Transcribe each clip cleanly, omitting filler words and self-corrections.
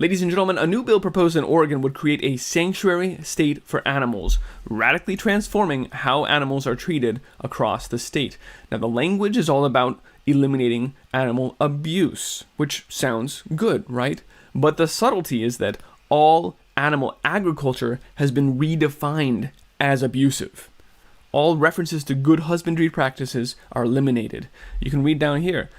Ladies and gentlemen, a new bill proposed in Oregon would create a sanctuary state for animals, radically transforming how animals are treated across the state. Now, the language is all about eliminating animal abuse, which sounds good, right? But the subtlety is that all animal agriculture has been redefined as abusive. All references to good husbandry practices are eliminated. You can read down here.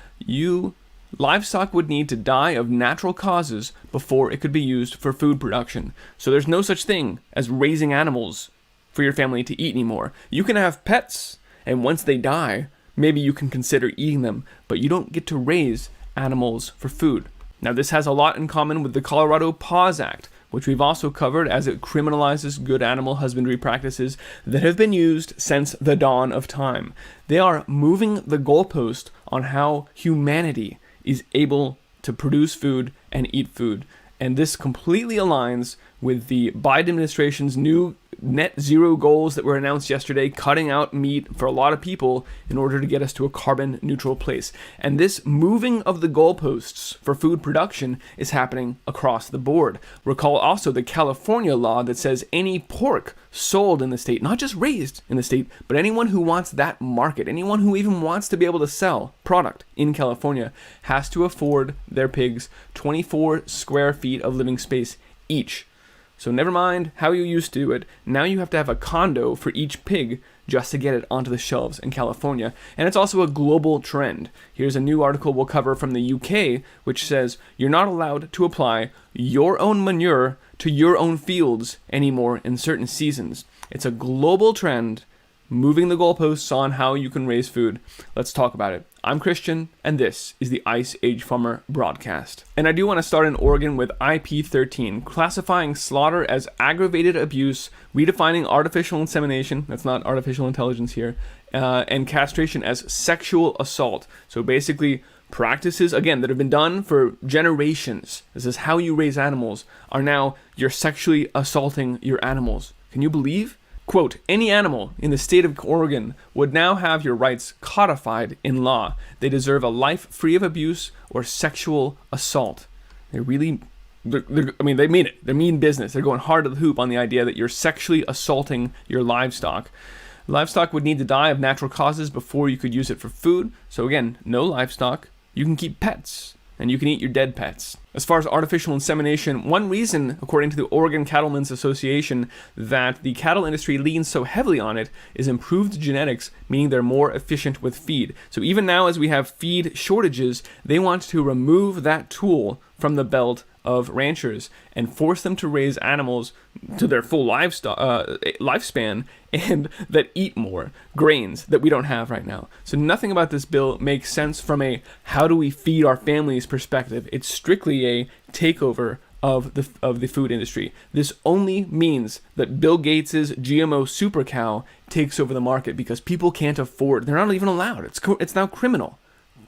Livestock would need to die of natural causes before it could be used for food production. So there's no such thing as raising animals for your family to eat anymore. You can have pets, and once they die, maybe you can consider eating them, but you don't get to raise animals for food. Now, this has a lot in common with the Colorado Paws Act, which we've also covered, as it criminalizes good animal husbandry practices that have been used since the dawn of time. They are moving the goalpost on how humanity is able to produce food and eat food. And this completely aligns with the Biden administration's new net zero goals that were announced yesterday, cutting out meat for a lot of people in order to get us to a carbon neutral place. And this moving of the goalposts for food production is happening across the board. Recall also the California law that says any pork sold in the state, not just raised in the state, but anyone who wants that market, anyone who even wants to be able to sell product in California, has to afford their pigs 24 square feet of living space each. So never mind how you used to do it, now you have to have a condo for each pig just to get it onto the shelves in California. And it's also a global trend. Here's a new article we'll cover from the UK, which says you're not allowed to apply your own manure to your own fields anymore in certain seasons. It's a global trend, moving the goalposts on how you can raise food. Let's talk about it. I'm Christian, and this is the Ice Age Farmer broadcast. And I do want to start in Oregon with IP13, classifying slaughter as aggravated abuse, redefining artificial insemination, that's not artificial intelligence here, and castration as sexual assault. So basically, practices, again, that have been done for generations, this is how you raise animals, are now you're sexually assaulting your animals. Can you believe? Quote, any animal in the state of Oregon would now have your rights codified in law. They deserve a life free of abuse or sexual assault. They mean it. They mean business. They're going hard to the hoop on the idea that you're sexually assaulting your livestock. Livestock would need to die of natural causes before you could use it for food. So again, no livestock. You can keep pets, and you can eat your dead pets. As far as artificial insemination, one reason, according to the Oregon Cattlemen's Association, that the cattle industry leans so heavily on it is improved genetics, meaning they're more efficient with feed. So even now, as we have feed shortages, they want to remove that tool from the belt of ranchers and force them to raise animals to their full lifespan and that eat more grains that we don't have right now. So nothing about this bill makes sense from a how do we feed our families perspective. It's strictly a takeover of the food industry. This only means that Bill Gates' GMO super cow takes over the market because people can't afford, they're not even allowed. It's now criminal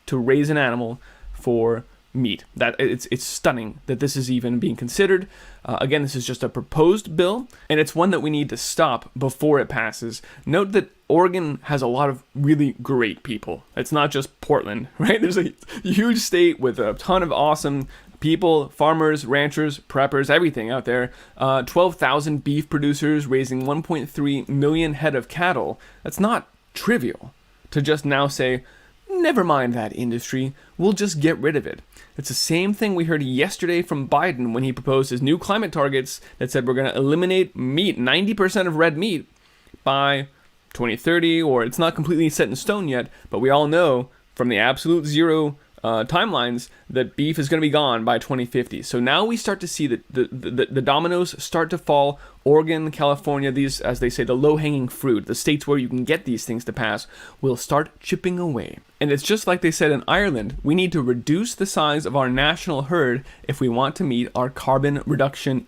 to raise an animal for meat. That it's stunning that this is even being considered. Again, this is just a proposed bill, and it's one that we need to stop before it passes. Note that Oregon has a lot of really great people. It's not just Portland, right? There's a huge state with a ton of awesome people, farmers, ranchers, preppers, everything out there. 12,000 beef producers raising 1.3 million head of cattle. That's not trivial to just now say, never mind that industry, we'll just get rid of it. It's the same thing we heard yesterday from Biden when he proposed his new climate targets that said we're going to eliminate meat, 90% of red meat by 2030, or it's not completely set in stone yet, but we all know from the absolute zero timelines that beef is going to be gone by 2050. So now we start to see that the dominoes start to fall. Oregon, California, these, as they say, the low-hanging fruit, the states where you can get these things to pass, will start chipping away. And it's just like they said in Ireland, we need to reduce the size of our national herd if we want to meet our carbon reduction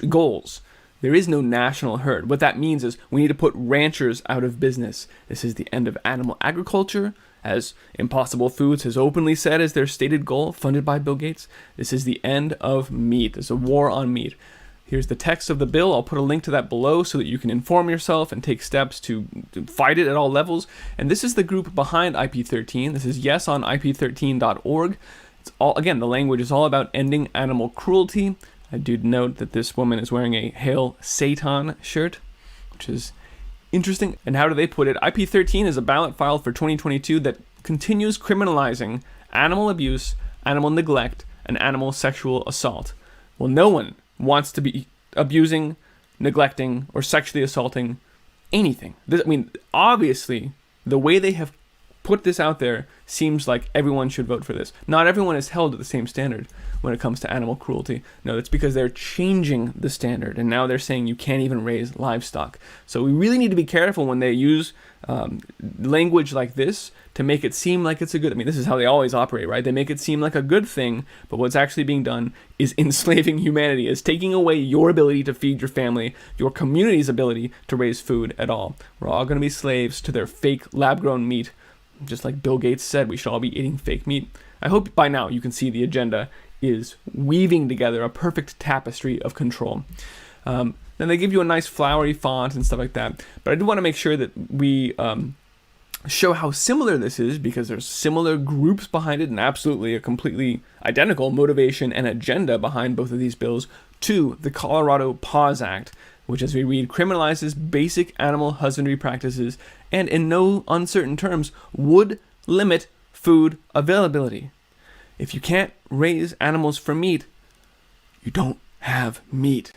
goals. There is no national herd. What that means is we need to put ranchers out of business. This is the end of animal agriculture, as Impossible Foods has openly said as their stated goal, funded by Bill Gates. This is the end of meat. There's a war on meat. Here's the text of the bill. I'll put a link to that below so that you can inform yourself and take steps to fight it at all levels. And this is the group behind IP13. This is yes on ip13.org. It's all, again, the language is all about ending animal cruelty. I do note that this woman is wearing a Hail Satan shirt, which is interesting. And how do they put it? IP13 is a ballot filed for 2022 that continues criminalizing animal abuse, animal neglect, and animal sexual assault. Well, no one wants to be abusing, neglecting, or sexually assaulting anything. Obviously, the way they have put this out there seems like everyone should vote for this. Not everyone is held to the same standard when it comes to animal cruelty. No, it's because they're changing the standard, and now they're saying you can't even raise livestock. So we really need to be careful when they use language like this to make it seem like it's a good... this is how they always operate, right? They make it seem like a good thing, but what's actually being done is enslaving humanity, is taking away your ability to feed your family, your community's ability to raise food at all. We're all going to be slaves to their fake lab-grown meat. Just like Bill Gates said, we should all be eating fake meat. I hope by now you can see the agenda is weaving together a perfect tapestry of control. Then they give you a nice flowery font and stuff like that. But I do want to make sure that we show how similar this is, because there's similar groups behind it and absolutely a completely identical motivation and agenda behind both of these bills to the Colorado Paws Act, which, as we read, criminalizes basic animal husbandry practices and, in no uncertain terms, would limit food availability. If you can't raise animals for meat, you don't have meat.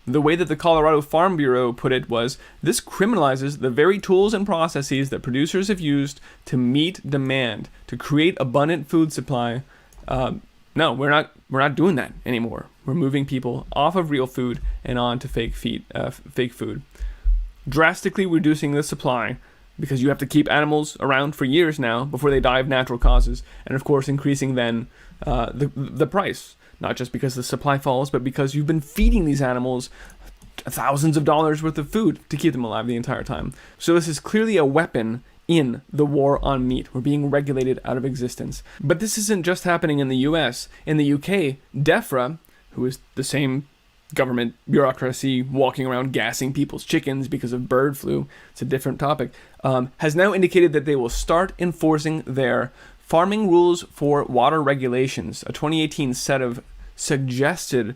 The way that the Colorado Farm Bureau put it was, this criminalizes the very tools and processes that producers have used to meet demand, to create abundant food supply. No, we're not doing that anymore. We're moving people off of real food and on to fake food, drastically reducing the supply, because you have to keep animals around for years now before they die of natural causes, and of course increasing then the price, not just because the supply falls, but because you've been feeding these animals thousands of dollars worth of food to keep them alive the entire time. So this is clearly a weapon in the war on meat. We're being regulated out of existence. But this isn't just happening in the US. In the UK, DEFRA, who is the same government bureaucracy walking around gassing people's chickens because of bird flu, it's a different topic, has now indicated that they will start enforcing their farming rules for water regulations, a 2018 set of suggested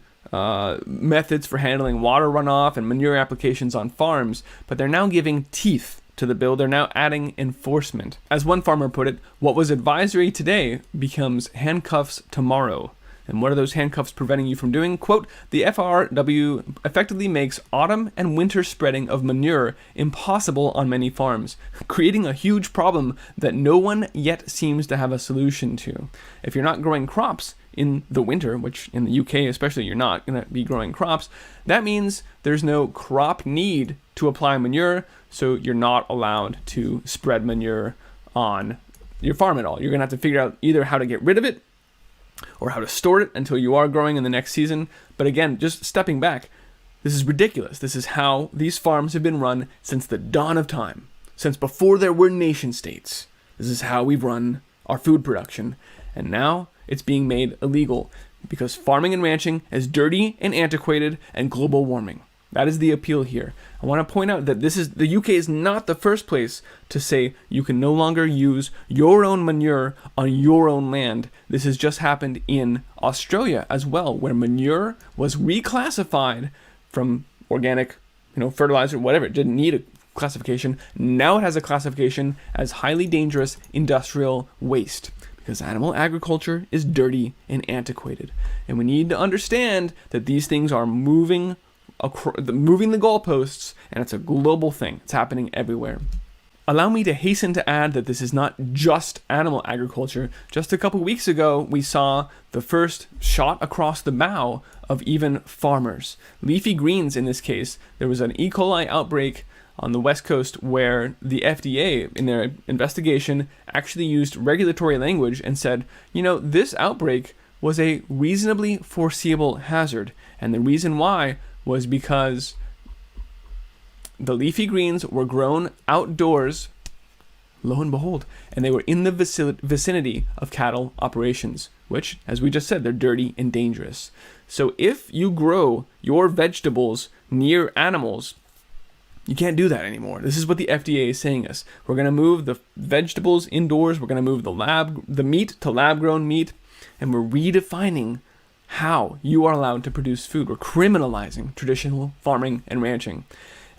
methods for handling water runoff and manure applications on farms, but they're now giving teeth to the bill. They're now adding enforcement. As one farmer put it, what was advisory today becomes handcuffs tomorrow. And what are those handcuffs preventing you from doing? Quote, the FRW effectively makes autumn and winter spreading of manure impossible on many farms, creating a huge problem that no one yet seems to have a solution to. If you're not growing crops in the winter, which in the UK especially you're not going to be growing crops, that means there's no crop need to apply manure, so you're not allowed to spread manure on your farm at all. You're going to have to figure out either how to get rid of it or how to store it until you are growing in the next season. But again, just stepping back, this is ridiculous. This is how these farms have been run since the dawn of time, since before there were nation states. This is how we've run our food production. And now it's being made illegal because farming and ranching is dirty and antiquated and global warming. That is the appeal here. I want to point out that the UK is not the first place to say you can no longer use your own manure on your own land. This has just happened in Australia as well, where manure was reclassified from organic, fertilizer, whatever. It didn't need a classification. Now it has a classification as highly dangerous industrial waste, because animal agriculture is dirty and antiquated. And we need to understand that these things are moving the goalposts, and it's a global thing. It's happening everywhere. Allow me to hasten to add that this is not just animal agriculture. Just a couple weeks ago, we saw the first shot across the bow of even farmers. Leafy greens, in this case, there was an E. coli outbreak on the West Coast where the FDA, in their investigation, actually used regulatory language and said, this outbreak was a reasonably foreseeable hazard. And the reason why was because the leafy greens were grown outdoors, lo and behold, and they were in the vicinity of cattle operations, which, as we just said, they're dirty and dangerous. So if you grow your vegetables near animals, you can't do that anymore. This is what the FDA is saying us. We're going to move the vegetables indoors. We're going to move the meat to lab-grown meat. and we're redefining how you are allowed to produce food. We're criminalizing traditional farming and ranching.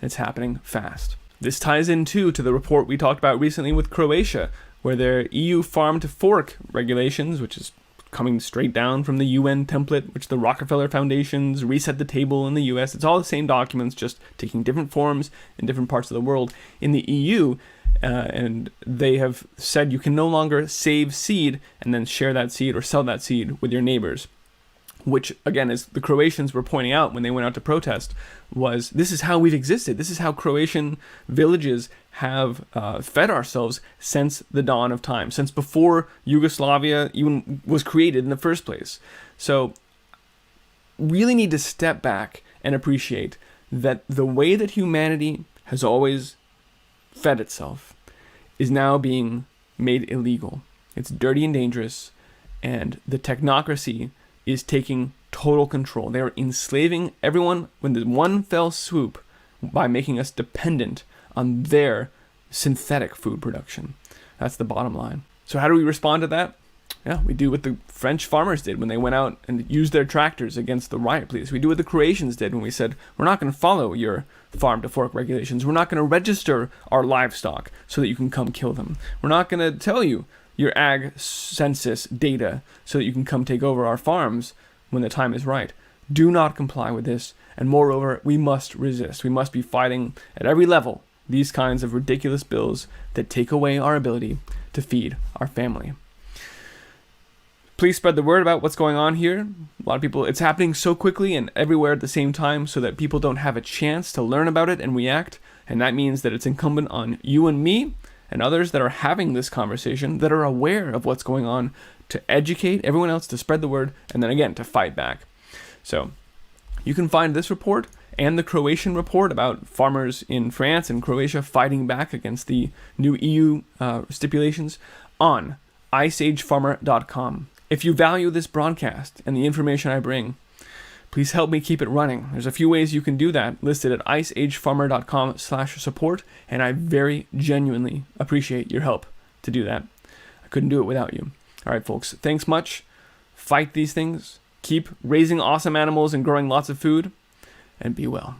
And it's happening fast. This ties in too to the report we talked about recently with Croatia, where their EU farm to fork regulations, which is coming straight down from the UN template, which the Rockefeller Foundations reset the table in the US. It's all the same documents, just taking different forms in different parts of the world. In the EU, and they have said you can no longer save seed and then share that seed or sell that seed with your neighbors, which, again, as the Croatians were pointing out when they went out to protest, was this is how we've existed. This is how Croatian villages have fed ourselves since the dawn of time, since before Yugoslavia even was created in the first place. So really need to step back and appreciate that the way that humanity has always fed itself is now being made illegal. It's dirty and dangerous, and the technocracy is taking total control. They are enslaving everyone with the one fell swoop by making us dependent on their synthetic food production. That's the bottom line. So how do we respond to that? Yeah, we do what the French farmers did when they went out and used their tractors against the riot police. We do what the Croatians did when we said, we're not going to follow your farm to fork regulations. We're not going to register our livestock so that you can come kill them. We're not going to tell you your ag census data so that you can come take over our farms when the time is right. Do not comply with this. And moreover, we must resist. We must be fighting at every level these kinds of ridiculous bills that take away our ability to feed our family. Please spread the word about what's going on here. A lot of people, it's happening so quickly and everywhere at the same time so that people don't have a chance to learn about it and react. And that means that it's incumbent on you and me and others that are having this conversation, that are aware of what's going on, to educate everyone else, to spread the word, and then again, to fight back. So you can find this report and the Croatian report about farmers in France and Croatia fighting back against the new EU stipulations on iceagefarmer.com. If you value this broadcast and the information I bring, please help me keep it running. There's a few ways you can do that listed at iceagefarmer.com/support, and I very genuinely appreciate your help to do that. I couldn't do it without you. All right, folks, thanks much. Fight these things. Keep raising awesome animals and growing lots of food, and be well.